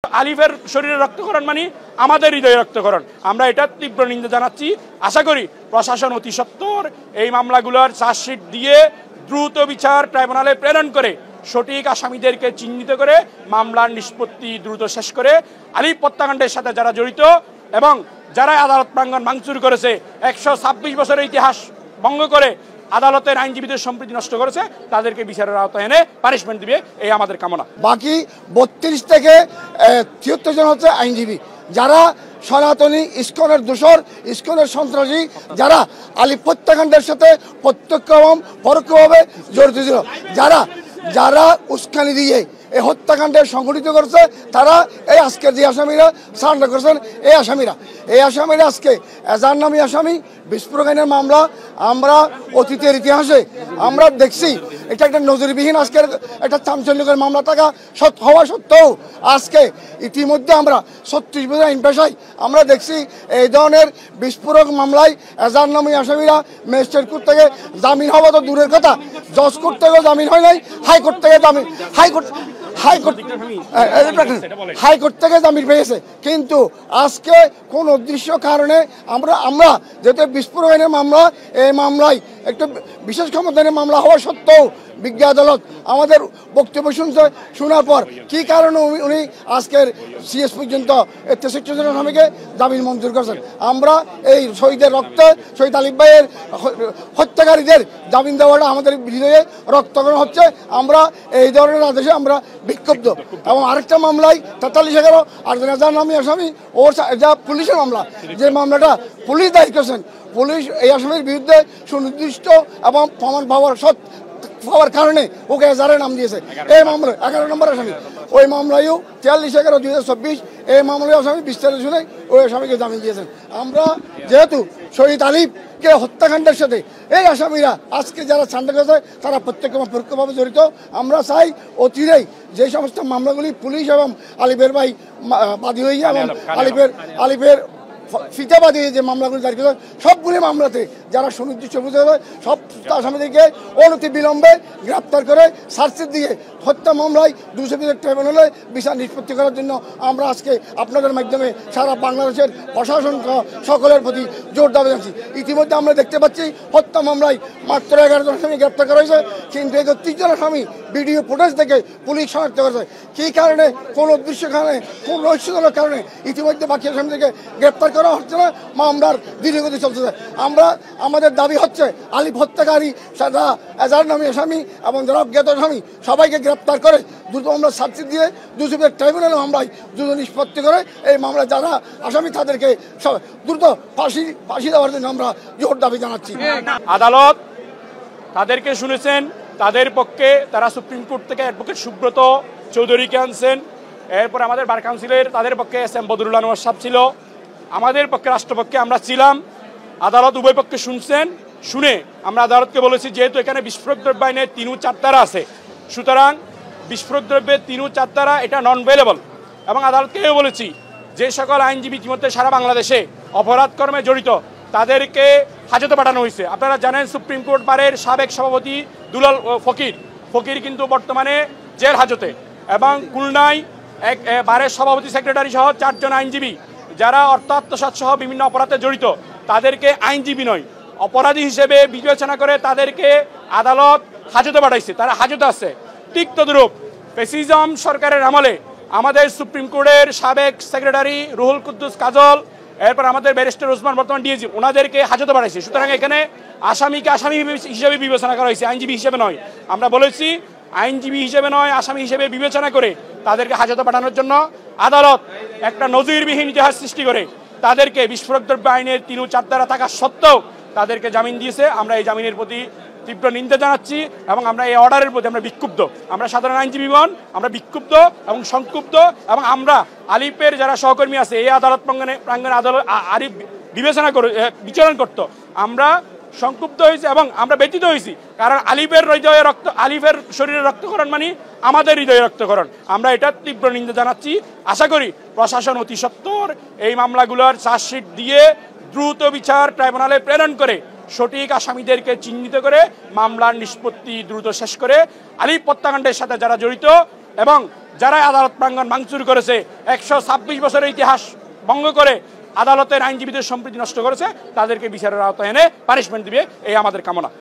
আলিফের শরীরে রক্তকরণ মানে আমাদের হৃদয়ে রক্তকরণ। আমরা এটা তীব্র নিন্দা জানাচ্ছি। আশা করি প্রশাসন অতি সত্বর এই মামলাগুলোর চার্জশিট দিয়ে দ্রুত বিচার ট্রাইব্যুনালে প্রেরণ করে সঠিক আসামিদেরকে চিহ্নিত করে মামলার নিষ্পত্তি দ্রুত শেষ করে আলিফ হত্যাকাণ্ডের সাথে যারা জড়িত এবং যারা আদালত প্রাঙ্গণ ভাঙচুর করেছে, 126 বছরের ইতিহাস ভঙ্গ করে আদালতের আইনজীবীদের সম্প্রীতি নষ্ট করেছে, তাদেরকে বিচারের আওতায় এনে পানিশমেন্ট দিবে, এই আমাদের কামনা। বাকি 32 থেকে 73 জন হচ্ছে আইনজীবী, যারা সনাতনী ইস্কনের দোসর, ইস্কনের সন্ত্রাসী, যারা আলিফ হত্যাকাণ্ডের সাথে প্রত্যক্ষ এবং পরোক্ষভাবে জড়িত ছিল, যারা উস্কানি দিয়ে এই হত্যাকাণ্ডে সংগঠিত করেছে, তারা এই আজকের যে আসামিরা সারেন্ডার করেছেন, এই আসামিরা আজকে এজাহার নামী আসামি। বিস্ফোরক আইনের মামলা আমরা অতীতের ইতিহাসে আমরা দেখছি, এটা একটা নজিরবিহীন আজকের একটা চাঞ্চল্যকর মামলা থাকা হওয়া সত্ত্বেও আজকে ইতিমধ্যে আমরা 36 বছর আইন পেশায় আমরা দেখছি এই ধরনের বিস্ফোরক মামলায় এজাহার নামী আসামিরা ম্যাজিস্ট্রেট কোর্ট থেকে জামিন হওয়া তো দূরের কথা, জজ কোর্ট থেকেও জামিন হয় নাই, হাইকোর্ট থেকে জামিন হাইকোর্ট থেকে জামিন পেয়েছে। কিন্তু আজকে কোন অদৃশ্য কারণে আমরা যেহেতু বিস্ফোরক আইনের মামলা, এই মামলায় একটা বিশেষ ক্ষমতার মামলা হওয়া সত্ত্বেও বিজ্ঞ আদালত আমাদের বক্তব্য শোনার পর কি কারণে উনি আজকের সিএস পর্যন্ত 63 জন আসামিকে জামিন মঞ্জুর করেছেন। আমরা এই শহীদের রক্তে, শহীদ আলিফ ভাইয়ের হত্যাকারীদের জামিন দেওয়াটা আমাদের হৃদয়ে রক্তকরণ হচ্ছে। আমরা এই ধরনের আদেশে আমরা বিক্ষুব্ধ। এবং আরেকটা মামলায় 43-11 আরেকজন এজাহার নামী আসামি, ওর যা পুলিশের মামলা, যে মামলাটা পুলিশ দায়ী করেছেন, পুলিশ এই আসামির বিরুদ্ধে সুনির্দিষ্ট এবং প্রমাণ পাওয়ার কারণে ওকে এজাহারের নাম দিয়েছে। এই মামলায় 11 নম্বর আসামি, ওই মামলায়ও 43-11-2024 এই মামলায় আসামি 20 তারিখ শুনে ওই আসামিকে জামিন দিয়েছেন। আমরা যেহেতু শহীদ আলিফকে হত্যাকাণ্ডের সাথে এই আসামিরা আজকে যারা ছান্ডা করেছে, তারা প্রত্যক্ষ এবং পরোক্ষভাবে জড়িত। আমরা চাই অচিরেই যে সমস্ত মামলাগুলি পুলিশ এবং আলিফের ভাই বাদী হয়ে এবং আলিফের ফিতাবাদী যে মামলাগুলি জারি করেছে, সবগুলি মামলাতে যারা সুনির্দিষ্ট বুঝে সব আসামিদেরকে অনতি বিলম্বে গ্রেপ্তার করে সার্চের দিয়ে হত্যা মামলায় 200 ট্রাইব্যুনালে বিচার নিষ্পত্তি করার জন্য আমরা আজকে আপনাদের মাধ্যমে সারা বাংলাদেশের প্রশাসন সকলের প্রতি জোর দাবি জানাচ্ছি। ইতিমধ্যে আমরা দেখতে পাচ্ছি হত্যা মামলায় মাত্র 11 জন আসামি গ্রেপ্তার করা হয়েছে, কিন্তু 31 জন আসামি ভিডিও ফুটেজ থেকে পুলিশ শনাক্ত করেছে। কী কারণে, কোন উদ্দেশ্য কারণে, কোন রহস্যজনক কারণে ইতিমধ্যে বাকি আসামিদেরকে গ্রেপ্তার করা হচ্ছে না, মামলার ধীরগতি চলতেছে। আমাদের দাবি হচ্ছে আলিফ হত্যাকারী, যারা এজাহার নামী আসামি এবং যারা অজ্ঞাত আসামি সবাইকে গ্রেপ্তার করে দ্রুত আমরা সার্চি দিয়ে 200 ট্রাইব্যুনালে মামলায় দ্রুত নিষ্পত্তি করে এই মামলায় যারা আসামি তাদেরকে দ্রুত ফাঁসি দেওয়ার জন্য আমরা জোর দাবি জানাচ্ছি। আদালত তাদেরকে শুনেছেন, তাদের পক্ষে তারা সুপ্রিম কোর্ট থেকে অ্যাডভোকেট সুব্রত চৌধুরীকে আনছেন, এরপর আমাদের বার কাউন্সিলের তাদের পক্ষে এস এম বদরুল আনোয়ার সাহেব ছিল, আমাদের পক্ষে রাষ্ট্রপক্ষে আমরা ছিলাম। আদালত উভয় পক্ষে শুনে আমরা আদালতকে বলেছি, যেহেতু এখানে বিস্ফোরক দ্রব্য আইনের 3 ও 4 ধারা আছে, সুতরাং বিস্ফোরক দ্রব্যের 3 ও 4 ধারা এটা নন ভেলেবল। এবং আদালতকেও বলেছি, যে সকল আইনজীবী ইতিমধ্যে সারা বাংলাদেশে অপরাধ কর্মে জড়িত তাদেরকে হাজতে পাঠানো হয়েছে। আপনারা জানেন সুপ্রিম কোর্ট বারের সাবেক সভাপতি দুলাল ফকির কিন্তু বর্তমানে জেল হাজতে, এবং খুলনায় বারের সভাপতি সেক্রেটারি সহ 4 জন আইনজীবী যারা অর্থ আত্মসাৎ সহ বিভিন্ন অপরাধে জড়িত, তাদেরকে আইনজীবী নয় অপরাধী হিসেবে বিবেচনা করে তাদেরকে আদালত হাজতে পাঠাইছে, তারা হাজতে আছে। ঠিক তদ্রূপ ফ্যাসিজম সরকারের আমলে আমাদের সুপ্রিম কোর্টের সাবেক সেক্রেটারি রুহুল কুদ্দুস কাজল, এরপর আমাদের ব্যারিস্টার ওসমান বর্তমান ডিএজি, ওনাদেরকে হাজতে পাঠাইছে। সুতরাং এখানে আসামিকে আসামি হিসেবে বিবেচনা করা হয়েছে, আইনজীবী হিসেবে নয়। আমরা বলেছি আইনজীবী হিসেবে নয়, আসামি হিসেবে বিবেচনা করে তাদেরকে হাজতে পাঠানোর জন্য আদালত একটা নজিরবিহীন ইতিহাস সৃষ্টি করে তাদেরকে বিস্ফোরক দ্রব্য আইনের 3 ও 4 ধারা থাকা সত্ত্বেও তাদেরকে জামিন দিয়েছে। আমরা এই জামিনের প্রতি তীব্র নিন্দা জানাচ্ছি এবং আমরা এই অর্ডারের প্রতি আমরা বিক্ষুব্ধ। আমরা সাধারণ আইনজীবীগণ আমরা বিক্ষুব্ধ এবং সংক্ষুব্ধ, এবং আমরা আলিফের যারা সহকর্মী আছে এই আদালত প্রাঙ্গণে আদালত আলিফ বিচরণ করতো, আমরা সংক্ষুব্ধ হয়েছি এবং আমরা ব্যথিত হয়েছি। কারণ আলিফের শরীরে রক্তকরণ মানে আমাদের হৃদয়ে রক্তকরণ। আমরা এটা তীব্র নিন্দা জানাচ্ছি। আশা করি প্রশাসন অতি সত্বর এই মামলাগুলোর চার্জশিট দিয়ে দ্রুত বিচার ট্রাইব্যুনালে প্রেরণ করে সঠিক আসামিদেরকে চিহ্নিত করে মামলার নিষ্পত্তি দ্রুত শেষ করে আলিফ হত্যাকাণ্ডের সাথে যারা জড়িত এবং যারা আদালত প্রাঙ্গণ ভাঙচুর করেছে, 126 বছরের ইতিহাস ভঙ্গ করে আদালতের আইনজীবীদের সম্প্রীতি নষ্ট করেছে, তাদেরকে বিচারের আওতায় এনে পানিশমেন্ট দিবে, এই আমাদের কামনা।